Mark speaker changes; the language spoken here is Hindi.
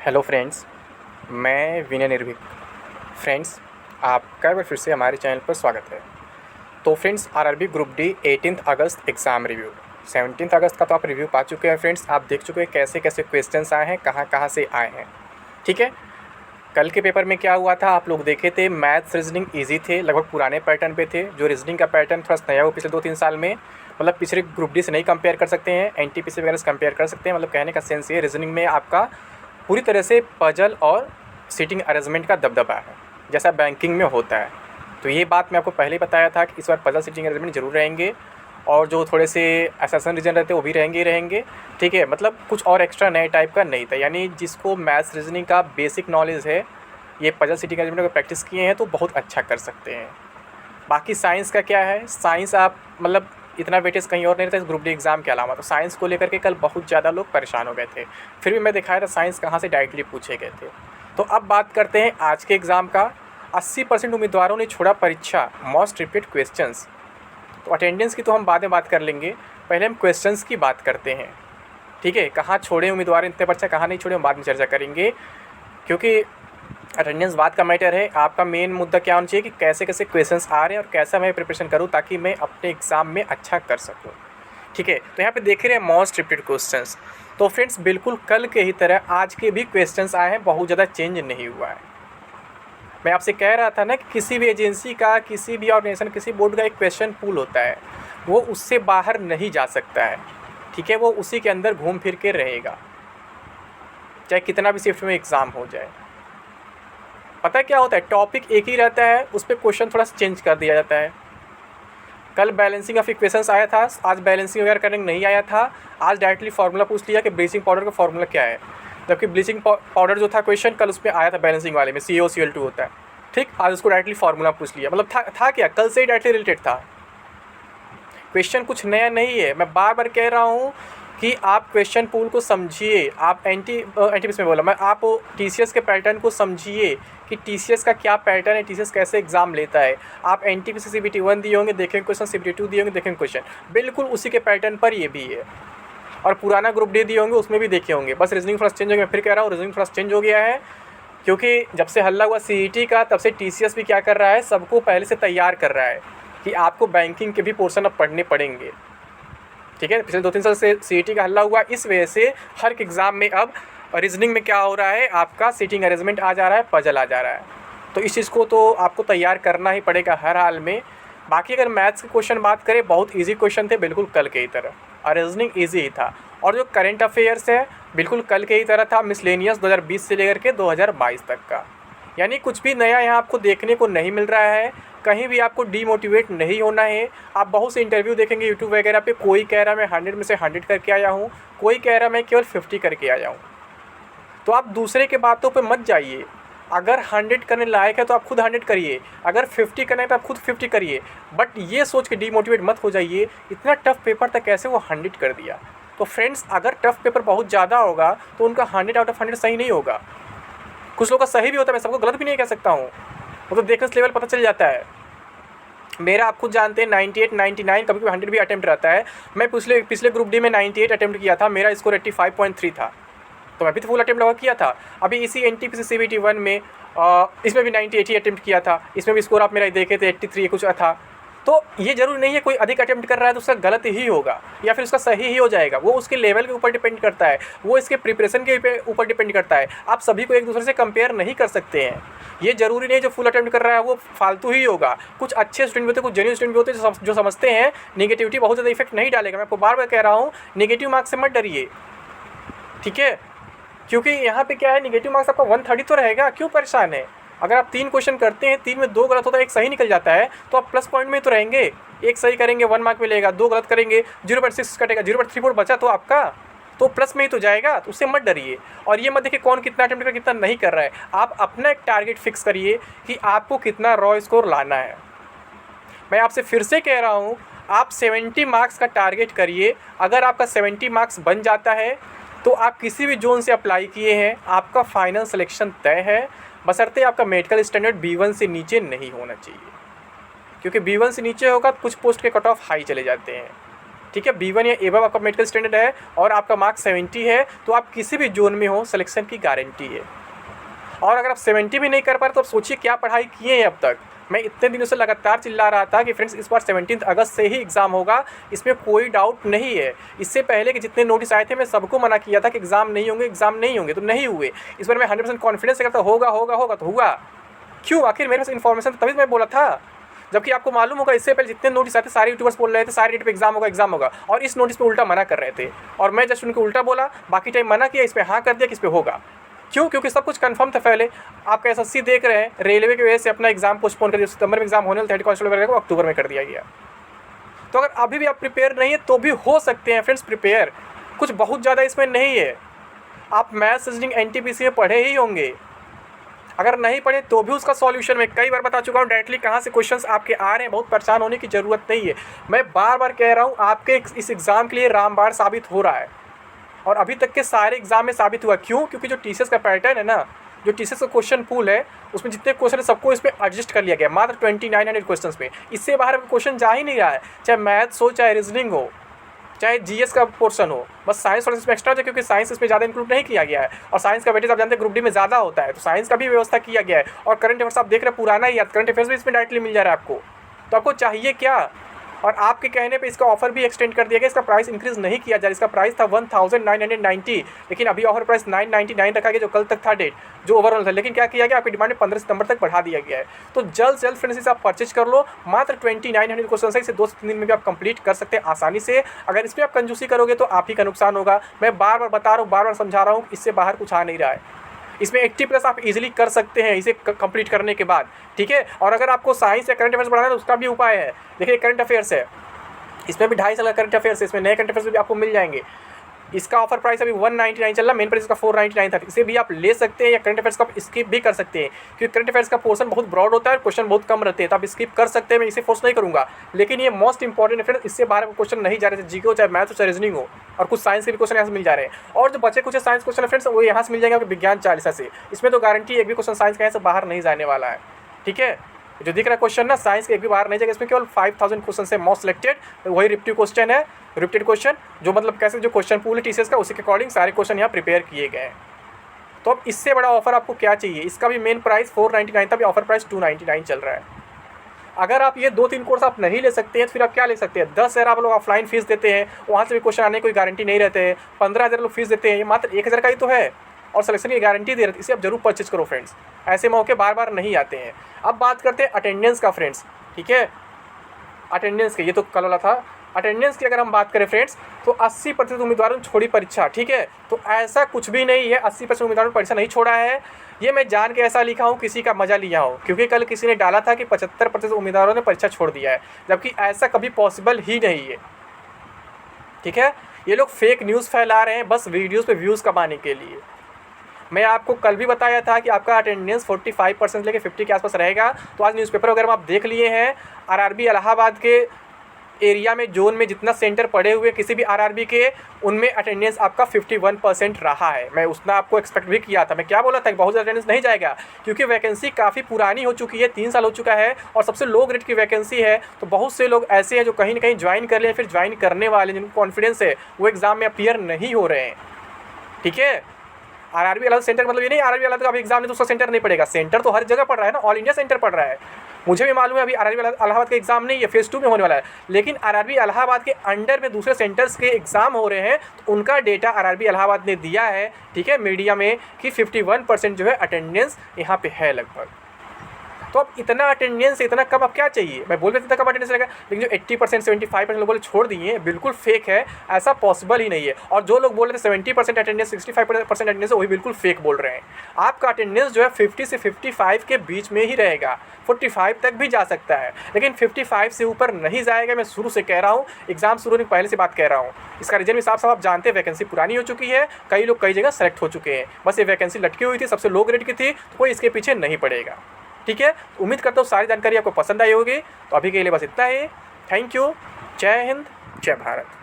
Speaker 1: हेलो फ्रेंड्स, मैं विनय निर्भीक। फ्रेंड्स, आपका एक बार फिर से हमारे चैनल पर स्वागत है। तो फ्रेंड्स, आरआरबी ग्रुप डी 18 अगस्त एग्ज़ाम रिव्यू, 17 अगस्त का तो आप रिव्यू पा चुके हैं। फ्रेंड्स, आप देख चुके हैं कैसे कैसे क्वेश्चंस आए हैं, कहाँ कहाँ से आए हैं। ठीक है, कल के पेपर में क्या हुआ था आप लोग देखे थे। मैथ्स रीजनिंग ईजी थे, लगभग पुराने पैटर्न पे थे। जो रीजनिंग का पैटर्न थोड़ा सा नया हो पिछले 2-3 साल में, मतलब पिछले ग्रुप डी से नहीं कंपेयर कर सकते हैं, एनटीपीसी वगैरह से कंपेयर कर सकते हैं। मतलब कहने का सेंस ये, रीजनिंग में आपका पूरी तरह से पजल और सीटिंग अरेंजमेंट का दबदबा है, जैसा बैंकिंग में होता है। तो ये बात मैं आपको पहले ही बताया था कि इस बार पजल सीटिंग अरेंजमेंट जरूर रहेंगे, और जो थोड़े से असैसन रीजन रहते हैं वो भी रहेंगे ही रहेंगे। ठीक है, मतलब कुछ और एक्स्ट्रा नए टाइप का नहीं था। यानी जिसको मैथ्स रीजनिंग का बेसिक नॉलेज है, ये पजल सीटिंग अरेंजमेंट को प्रैक्टिस किए हैं तो बहुत अच्छा कर सकते हैं। बाकी साइंस का क्या है, साइंस आप मतलब इतना वेटेज कहीं और नहीं रहता इस ग्रुप डी एग्ज़ाम के अलावा। तो साइंस को लेकर के कल बहुत ज़्यादा लोग परेशान हो गए थे, फिर भी मैं दिखाया था साइंस कहाँ से डायरेक्टली पूछे गए थे। तो अब बात करते हैं आज के एग्ज़ाम का। 80% उम्मीदवारों ने छोड़ा परीक्षा, मोस्ट रिपीट क्वेश्चंस। तो अटेंडेंस की तो हम बाद में बात कर लेंगे, पहले हम क्वेश्चंस की बात करते हैं। ठीक है, कहाँ छोड़े उम्मीदवार इतने परीक्षा, कहाँ नहीं छोड़े, हम बाद में चर्चा करेंगे, क्योंकि अटेंडेंस बात का मैटर है। आपका मेन मुद्दा क्या होना चाहिए कि कैसे कैसे क्वेश्चंस आ रहे हैं और कैसा मैं प्रिपरेशन करूं ताकि मैं अपने एग्ज़ाम में अच्छा कर सकूं। ठीक है, तो यहाँ पे देख रहे हैं मोस्ट रिपीटेड क्वेश्चंस। तो फ्रेंड्स, बिल्कुल कल के ही तरह आज के भी क्वेश्चंस आए हैं, बहुत ज़्यादा चेंज नहीं हुआ है। मैं आपसे कह रहा था ना कि किसी भी एजेंसी का, किसी भी ऑर्गेनाइजेशन, किसी बोर्ड का एक क्वेश्चन पूल होता है, वो उससे बाहर नहीं जा सकता है। ठीक है, वो उसी के अंदर घूम फिर के रहेगा, चाहे कितना भी शिफ्ट में एग्ज़ाम हो जाए। पता है क्या होता है, टॉपिक एक ही रहता है, उस पर क्वेश्चन थोड़ा सा चेंज कर दिया जाता है। कल बैलेंसिंग ऑफ इक्वेशंस आया था, आज बैलेंसिंग वगैरह करने नहीं आया था। आज डायरेक्टली फार्मूला पूछ लिया कि ब्लीचिंग पाउडर का फार्मूला क्या है, जबकि ब्लीचिंग पाउडर जो था क्वेश्चन कल उसमें आया था बैलेंसिंग वाले में, CaOCl2 होता है। ठीक, आज उसको डायरेक्टली फार्मूला पूछ लिया। मतलब था क्या, कल से ही डायरेक्टली रिलेटेड था। क्वेश्चन कुछ नया नहीं है। मैं बार बार कह रहा हूँ कि आप क्वेश्चन पूल को समझिए, आप एनटीपीसी में बोला मैं, आप टीसीएस के पैटर्न को समझिए कि टीसीएस का क्या पैटर्न है, टीसीएस कैसे एग्जाम लेता है। आप एनटीपीसी CBT 1 दिए होंगे, देखेंगे क्वेश्चन, CBT 2 दिए होंगे, देखेंगे क्वेश्चन, बिल्कुल उसी के पैटर्न पर ये भी है। और पुराना ग्रुप डी दिए होंगे, उसमें भी देखे होंगे, बस रीजनिंग थोड़ा चेंज हो गया। मैं फिर कह रहा हूँ रीजनिंग थोड़ा चेंज हो गया है, क्योंकि जब से हल्ला हुआ CET का, तब से TCS भी क्या कर रहा है, सबको पहले से तैयार कर रहा है कि आपको बैंकिंग के भी पोर्शन अब पढ़ने पड़ेंगे। ठीक है, पिछले 2-3 साल से CET का हल्ला हुआ, इस वजह से हर एक एग्ज़ाम में अब रीजनिंग में क्या हो रहा है, आपका सीटिंग अरेंजमेंट आ जा रहा है, पजल आ जा रहा है। तो इस चीज़ को तो आपको तैयार करना ही पड़ेगा हर हाल में। बाकी अगर मैथ्स के क्वेश्चन बात करें, बहुत ईजी क्वेश्चन थे, बिल्कुल कल के ही तरह, और रीजनिंग ईजी ही था। और जो करंट अफेयर्स है, बिल्कुल कल के ही तरह था, मिसलेनियस 2020 से लेकर के 2022 तक का। यानी कुछ भी नया यहाँ आपको देखने को नहीं मिल रहा है। कहीं भी आपको डीमोटिवेट नहीं होना है। आप बहुत से इंटरव्यू देखेंगे यूट्यूब वगैरह पे, कोई कह रहा मैं 100 में से 100 करके आया हूँ, कोई कह रहा मैं केवल 50 करके आया हूँ। तो आप दूसरे के बातों पे मत जाइए। अगर 100 करने लायक है तो आप खुद 100 करिए, अगर 50 करना है तो आप खुद 50 करिए। बट ये सोच के डीमोटिवेट मत हो जाइए, इतना टफ पेपर था कैसे वो 100 कर दिया। तो फ्रेंड्स, अगर टफ पेपर बहुत ज़्यादा होगा तो उनका 100 आउट ऑफ 100 सही नहीं होगा। कुछ लोगों का सही भी होता है, मैं सबको गलत भी नहीं कह सकता हूँ, वो तो देखने से लेवल पता चल जाता है। मेरा आप खुद जानते हैं 98, 99, कभी कभी 100 भी अटैम्प्ट रहता है। मैं पिछले ग्रुप डी में 98 अटैम्प्ट किया था, मेरा स्कोर 85.3 था, तो मैं भी तो फुल अटैम्प्ट लगा किया था। अभी इसी एनटीपीसी CBT 1 में इसमें भी 98 ही अटैम्प्ट किया था, इसमें भी स्कोर आप मेरा देखे थे 83 कुछ था। तो ये जरूरी नहीं है कोई अधिक अटैम्प्ट कर रहा है तो उसका गलत ही होगा या फिर उसका सही ही हो जाएगा। वो उसके लेवल के ऊपर डिपेंड करता है, वो इसके प्रिपरेशन के ऊपर डिपेंड करता है। आप सभी को एक दूसरे से कंपेयर नहीं कर सकते हैं। ये जरूरी नहीं जो फुल अटैम्प्ट कर रहा है वो फालतू ही होगा। कुछ अच्छे स्टूडेंट भी होते हैं, कुछ जेन्युइन स्टूडेंट भी होते हैं जो समझते हैं नेगेटिविटी बहुत ज़्यादा इफेक्ट नहीं डालेगा। मैं आपको बार बार कह रहा हूँ, नेगेटिव मार्क्स से मत डरिए। ठीक है, क्योंकि यहाँ पे क्या है, नेगेटिव मार्क्स आपका 130 तो रहेगा, क्यों परेशान है। अगर आप 3 क्वेश्चन करते हैं, 3 में 2 गलत होता है, 1 सही निकल जाता है, तो आप प्लस पॉइंट में तो रहेंगे। 1 सही करेंगे 1 मार्क मिलेगा, 2 गलत करेंगे 0.6 कटेगा, 0.34 बचा तो आपका तो प्लस में ही तो जाएगा। तो उससे मत डरिए। और ये मत देखिए कौन कितना अटेम्प्ट कर कितना नहीं कर रहा है। आप अपना एक टारगेट फिक्स करिए कि आपको कितना रॉ स्कोर लाना है। मैं आपसे फिर से कह रहा हूँ, आप 70 मार्क्स का टारगेट करिए। अगर आपका 70 मार्क्स बन जाता है तो आप किसी भी जोन से अप्लाई किए हैं, आपका फाइनल सिलेक्शन तय है, बशर्ते आपका मेडिकल स्टैंडर्ड B1 से नीचे नहीं होना चाहिए, क्योंकि B1 से नीचे होगा तो कुछ पोस्ट के कट ऑफ हाई चले जाते हैं। ठीक है, B1 या एबव आपका मेडिकल स्टैंडर्ड है और आपका मार्क्स 70 है तो आप किसी भी जोन में हो सिलेक्शन की गारंटी है। और अगर आप 70 भी नहीं कर पा रहे तो आप सोचिए क्या पढ़ाई किए हैं अब तक। मैं इतने दिनों से लगातार चिल्ला रहा था कि फ्रेंड्स इस बार 17 अगस्त से ही एग्ज़ाम होगा, इसमें कोई डाउट नहीं है। इससे पहले कि जितने नोटिस आए थे मैं सबको मना किया था कि एग्ज़ाम नहीं होंगे, एग्ज़ाम नहीं होंगे, तो नहीं हुए। इस बार मैं 100% कॉन्फिडेंस से करता होगा होगा होगा तो हुआ। क्यों? आखिर मेरे पास इन्फॉर्मेशन तभी मैं बोला था। जबकि आपको मालूम होगा इससे पहले जितने नोटिस आए थे सारे यूट्यूबर्स बोल रहे थे सारे डेट पे एग्जाम होगा और इस नोटिस पे उल्टा मना कर रहे थे और मैं जस्ट उनको उल्टा बोला, बाकी टाइम मना किया, इस पे हाँ कर दिया कि इस पे होगा। क्यों? क्योंकि सब कुछ कंफर्म था पहले। आपका एसएससी देख रहे हैं रेलवे की वजह से अपना एग्जाम पोस्टपोन कर दिया, सितंबर में एग्जाम होने वाला था, हेड कांस्टेबल वगैरह को अक्टूबर में कर दिया गया। तो अगर अभी भी आप प्रिपेयर नहीं है तो भी हो सकते हैं फ्रेंड्स प्रिपेयर, कुछ बहुत ज़्यादा इसमें नहीं है। आप मैथ्स रीजनिंग एनटीपीसी में पढ़े ही होंगे, अगर नहीं पढ़े तो भी उसका सॉल्यूशन मैं कई बार बता चुका हूँ डायरेक्टली कहाँ से क्वेश्चंस आपके आ रहे हैं। बहुत परेशान होने की ज़रूरत नहीं है। मैं बार बार कह रहा हूँ आपके इस एग्ज़ाम के लिए रामबाण साबित हो रहा है और अभी तक के सारे एग्ज़ाम में साबित हुआ। क्यों? क्योंकि जो टीसीएस का पैटर्न है ना, जो टीसीएस का क्वेश्चन पूल है उसमें जितने क्वेश्चन है सबको इस पर एडजस्ट कर लिया गया मात्र 2900 क्वेश्चन पे। इससे बाहर क्वेश्चन जा ही नहीं रहा है, चाहे मैथ्स हो, चाहे रीजनिंग हो, चाहे जीएस का पोर्शन हो। बस साइंस और इसमें एक्स्ट्रा है क्योंकि साइंस इसमें ज़्यादा इंक्लूड नहीं किया गया है और साइंस का वेटेज आप जानते हैं ग्रुप डी में ज़्यादा होता है, तो साइंस का भी व्यवस्था किया गया है। और करंट अफेयर्स आप देख रहे हैं पुराना ही, करंट अफेयर्स भी इसमें डायरेक्टली मिल जा रहा है आपको। तो आपको चाहिए क्या? और आपके कहने पे इसका ऑफर भी एक्सटेंड कर दिया गया, इसका प्राइस इंक्रीज़ नहीं किया जा रहा। इसका प्राइस था 1990, लेकिन अभी ऑफर प्राइस 999 रखा गया जो कल तक था डेट, जो ओवरऑल था। लेकिन क्या किया गया, आपकी डिमांड 15 सितंबर तक बढ़ा दिया गया है। तो जल्द से जल्द फ्रेंड्स इसे आप परचेज कर लो। मात्र 2900 क्वेश्चन है, इसे 2 से 3 दिन में भी आप कंप्लीट कर सकते हैं आसानी से। अगर इसमें आप कंजूसी करोगे तो आप ही का नुकसान होगा। मैं बार बार बता रहा हूँ, बार बार समझा रहा हूँ, इससे बाहर कुछ आ नहीं रहा है। इसमें 80+ आप इजीली कर सकते हैं इसे कंप्लीट करने के बाद, ठीक है। और अगर आपको साइंस या करंट अफेयर्स बढ़ाना है तो उसका भी उपाय है। देखिए करंट अफेयर्स है, इसमें भी 2.5 साल का करंट अफेयर्स है, इसमें नए करंट अफेयर्स भी आपको मिल जाएंगे। इसका ऑफर प्राइस अभी 199 चल रहा है, मेन प्राइस इसका 499 था। इसे भी आप ले सकते हैं या करंट अफेयर्स का स्किप भी कर सकते हैं क्योंकि करंट अफेयर्स का पोर्शन बहुत ब्रॉड होता है और क्वेश्चन बहुत कम रहते हैं, तो आप स्किप कर सकते हैं। मैं इसे फोर्स नहीं करूँगा, लेकिन ये मोस्ट इंपॉर्टेंट है फ्रेंड्स। इससे बाहर क्वेश्चन नहीं जा रहे थे, जीके हो, चाहे मैथ हो, चाहे रीजनिंग हो, और कुछ साइंस के भी क्वेश्चन यहाँ से मिल जा रहे हैं। और जो बचे कुछ साइंस क्वेश्चन है फ्रेंड्स वो यहाँ से मिल जाएंगे विज्ञान 40 से। इसमें तो गारंटी एक भी क्वेश्चन साइंस का यहाँ से बाहर नहीं जाने वाला है, ठीक है। जो दिख रहा है क्वेश्चन ना, साइंस के एक भी बाहर नहीं जाएगा। इसमें केवल 5000 क्वेश्चन से मोस्ट सिलेक्टेड, वही रिपीटेड क्वेश्चन है, रिपीटेड क्वेश्चन जो मतलब कैसे जो क्वेश्चन पूल है टीसीएस का उसी के अकॉर्डिंग सारे क्वेश्चन यहाँ प्रिपेयर किए गए हैं। तो अब इससे बड़ा ऑफर आपको क्या चाहिए? इसका भी मेन प्राइस 499 था, अभी ऑफर प्राइस 299 चल रहा है। अगर आप ये 2-3 कोर्स आप नहीं ले सकते हैं तो फिर आप क्या ले सकते हैं? 10,000 आप लोग ऑफलाइन फीस देते हैं, वहाँ से भी क्वेश्चन आने की कोई गारंटी नहीं रहते हैं। 15,000 लोग फीस देते हैं, ये मात्र 1,000 का ही तो है और सिलेक्शन की गारंटी दे रहे थे। इसे आप जरूर परचेज करो फ्रेंड्स, ऐसे मौके बार बार नहीं आते हैं। अब बात करते हैं अटेंडेंस का फ्रेंड्स, ठीक है। अटेंडेंस के ये तो कल वाला था। अटेंडेंस की अगर हम बात करें फ्रेंड्स तो 80% उम्मीदवारों ने छोड़ी परीक्षा, ठीक है। तो ऐसा कुछ भी नहीं है, 80% उम्मीदवारों ने परीक्षा नहीं छोड़ा है। ये मैं जान के ऐसा लिखा हूँ, किसी का मजा लिया हूँ, क्योंकि कल किसी ने डाला था कि 75% उम्मीदवारों ने परीक्षा छोड़ दिया है, जबकि ऐसा कभी पॉसिबल ही नहीं है, ठीक है। ये लोग फेक न्यूज़ फैला रहे हैं बस वीडियोज़ पे व्यूज़ कमाने के लिए। मैं आपको कल भी बताया था कि आपका अटेंडेंस 45% लेके 50 के आसपास रहेगा। तो आज न्यूज़पेपर वगैरह में आप देख लिए हैं, आरआरबी इलाहाबाद के एरिया में जोन में जितना सेंटर पड़े हुए किसी भी आरआरबी के, उनमें अटेंडेंस आपका 51% रहा है। मैं उतना आपको एक्सपेक्ट भी किया था। मैं क्या बोला था कि बहुत ज़्यादा अटेंडेंस नहीं जाएगा क्योंकि वैकेंसी काफ़ी पुरानी हो चुकी है, 3 साल हो चुका है और सबसे लो ग्रेड की वैकेंसी है। तो बहुत से लोग ऐसे हैं जो कहीं ना कहीं ज्वाइन कर लें, फिर ज्वाइन करने वाले जिनको कॉन्फिडेंस है वो एग्ज़ाम में अपीयर नहीं हो रहे हैं, ठीक है। आरआरबी इलाहाबाद सेंटर मतलब ये नहीं आरआरबी इलाहाबाद का अभी एग्जाम नहीं तो उसका सेंटर नहीं पड़ेगा। सेंटर तो हर जगह पड़ रहा है ना, ऑल इंडिया सेंटर पड़ रहा है। मुझे भी मालूम है अभी आरआरबी इलाहाबाद का एग्जाम नहीं है, फेज़ 2 में होने वाला है, लेकिन आरआरबी इलाहाबाद के अंडर में दूसरे सेंटर्स के एग्जाम हो रहे हैं। तो उनका डेटा आरआरबी इलाहाबाद ने दिया है, ठीक है, मीडिया में कि 51% जो है अटेंडेंस यहाँ पे है लगभग। तो अब इतना अटेंडेंस इतना कम, अब क्या चाहिए? मैं बोल रहा था इतना कम अटेंडेंस रहेगा, लेकिन जो 80% 75% लोगों ने छोड़ दिए हैं बिल्कुल फेक है, ऐसा पॉसिबल ही नहीं है। और जो लोग बोल रहे थे 70% अटेंडेंस 65% अटेंडेंस है, वही बिल्कुल फेक बोल रहे हैं। आपका अटेंडेंस जो है 50 से 55 के बीच में ही रहेगा, 45 तक भी जा सकता है, लेकिन 55 से ऊपर नहीं जाएगा। मैं शुरू से कह रहा हूँ, एग्जाम शुरू होने पहले से बात कह रहा हूँ। इसका रीजन भी साफ साफ आप जानते हैं, वैकेंसी पुरानी हो चुकी है, कई लोग कई जगह सेलेक्ट हो चुके हैं, बस ये वैकेंसी लटकी हुई थी, सबसे लो ग्रेड की थी, तो कोई इसके पीछे नहीं पड़ेगा, ठीक है। उम्मीद करता हूँ सारी जानकारी आपको पसंद आई होगी। तो अभी के लिए बस इतना ही। Thank you. जय हिंद, जय भारत।